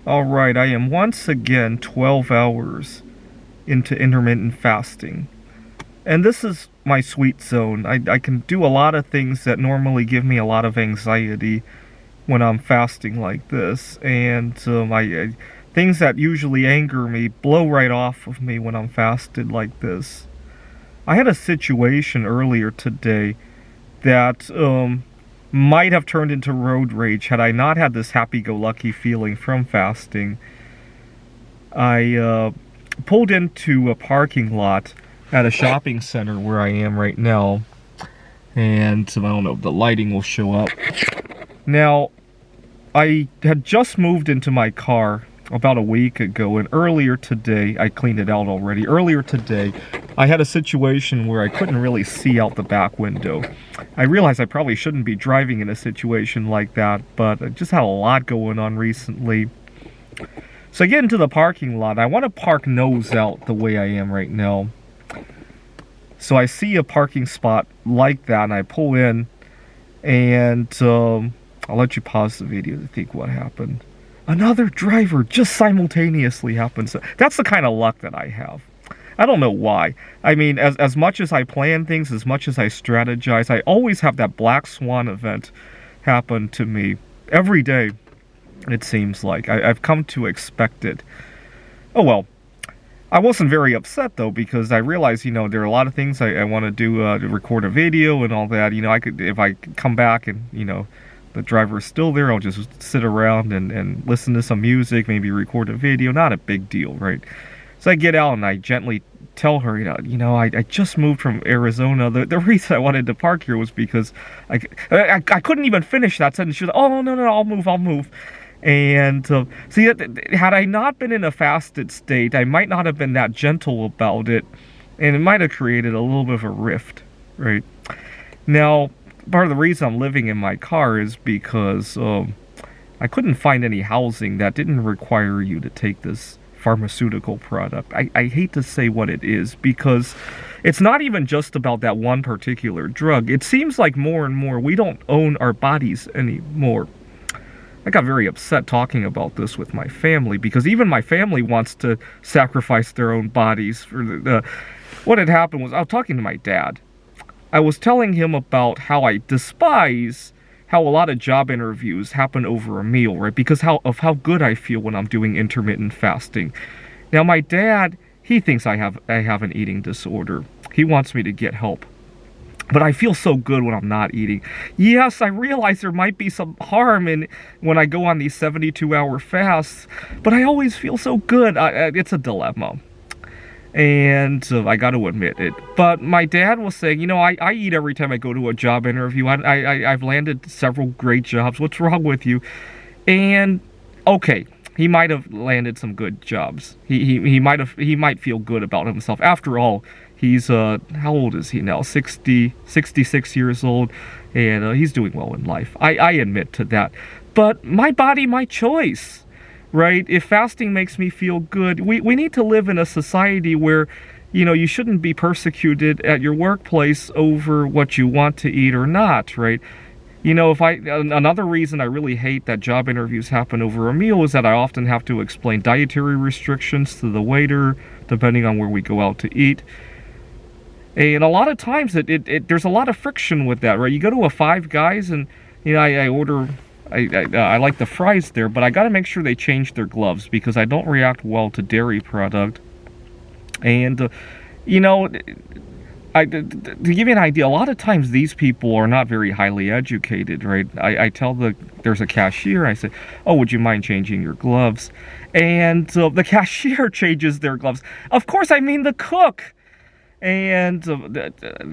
Alright, I am once again 12 hours into intermittent fasting. And this is my sweet zone. I can do a lot of things that normally give me a lot of anxiety when I'm fasting like this. And things that usually anger me blow right off of me when I'm fasted like this. I had a situation earlier today that might have turned into road rage had I not had this happy-go-lucky feeling from fasting. I pulled into a parking lot at a shopping center where I am right now, and I don't know if the lighting will show up. Now, I had just moved into my car about a week ago, and earlier today, I cleaned it out already. Earlier today, I had a situation where I couldn't really see out the back window. I realized I probably shouldn't be driving in a situation like that, but I just had a lot going on recently. So I get into the parking lot. I want to park nose out the way I am right now. So I see a parking spot like that, and I pull in, and I'll let you pause the video to think what happened. Another driver just simultaneously happens. That's the kind of luck that I have. I don't know why. I mean, as much as I plan things, as much as I strategize, I always have that black swan event happen to me every day, it seems like. I've come to expect it. Oh well. I wasn't very upset though, because I realized, there are a lot of things I want to do, to record a video and all that. I could, if I come back and, the driver is still there, I'll just sit around and listen to some music, maybe record a video. Not a big deal, right? So I get out and I gently tell her, I just moved from Arizona. The reason I wanted to park here was because I couldn't even finish that sentence. She was like, oh, no, I'll move. And see, had I not been in a fasted state, I might not have been that gentle about it, and it might have created a little bit of a rift, right? Now, part of the reason I'm living in my car is because I couldn't find any housing that didn't require you to take this pharmaceutical product. I hate to say what it is, because it's not even just about that one particular drug. It seems like more and more we don't own our bodies anymore. I got very upset talking about this with my family, because even my family wants to sacrifice their own bodies for what had happened was, I was talking to my dad. I was telling him about how I despise how a lot of job interviews happen over a meal, right? Because of how good I feel when I'm doing intermittent fasting. Now, my dad, he thinks I have an eating disorder. He wants me to get help. But I feel so good when I'm not eating. Yes, I realize there might be some harm when I go on these 72-hour fasts, but I always feel so good. It's a dilemma. And I got to admit it. But my dad was saying, I eat every time I go to a job interview. I've landed several great jobs. What's wrong with you? And, okay, he might have landed some good jobs. He might feel good about himself. After all, he's, how old is he now? 66 years old, and he's doing well in life. I admit to that. But my body, my choice, right? If fasting makes me feel good, we need to live in a society where, you shouldn't be persecuted at your workplace over what you want to eat or not, right? Another reason I really hate that job interviews happen over a meal is that I often have to explain dietary restrictions to the waiter, depending on where we go out to eat. And a lot of times, there's a lot of friction with that, right? You go to a Five Guys, and I order, I like the fries there, but I got to make sure they change their gloves, because I don't react well to dairy product. And to give you an idea, a lot of times these people are not very highly educated, right? I tell there's a cashier, I say, oh, would you mind changing your gloves? And the cashier changes their gloves. Of course, I mean the cook. And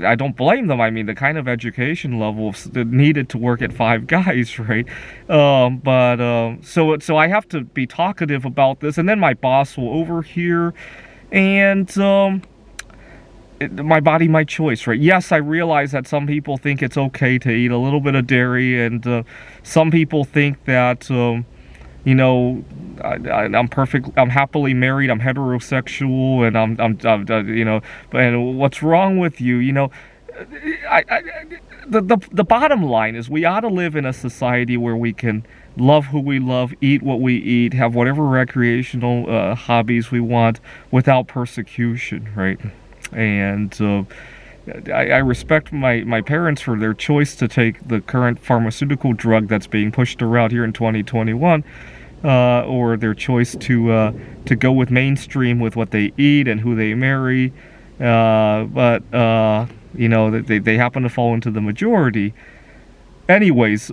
I don't blame them. I mean, the kind of education levels needed to work at Five Guys, right? So I have to be talkative about this, and then my boss will overhear, and my body, my choice, right? Yes, I realize that some people think it's okay to eat a little bit of dairy, and some people think that I'm perfect. I'm happily married. I'm heterosexual, and And what's wrong with you? The bottom line is we ought to live in a society where we can love who we love, eat what we eat, have whatever recreational hobbies we want without persecution, right? And I respect my parents for their choice to take the current pharmaceutical drug that's being pushed around here in 2021, or their choice to go with mainstream with what they eat and who they marry. But you know, they happen to fall into the majority. Anyways,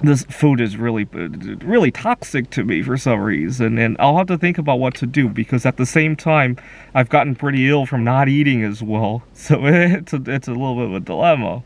this food is really toxic to me for some reason, and I'll have to think about what to do, because at the same time I've gotten pretty ill from not eating as well, so it's a little bit of a dilemma.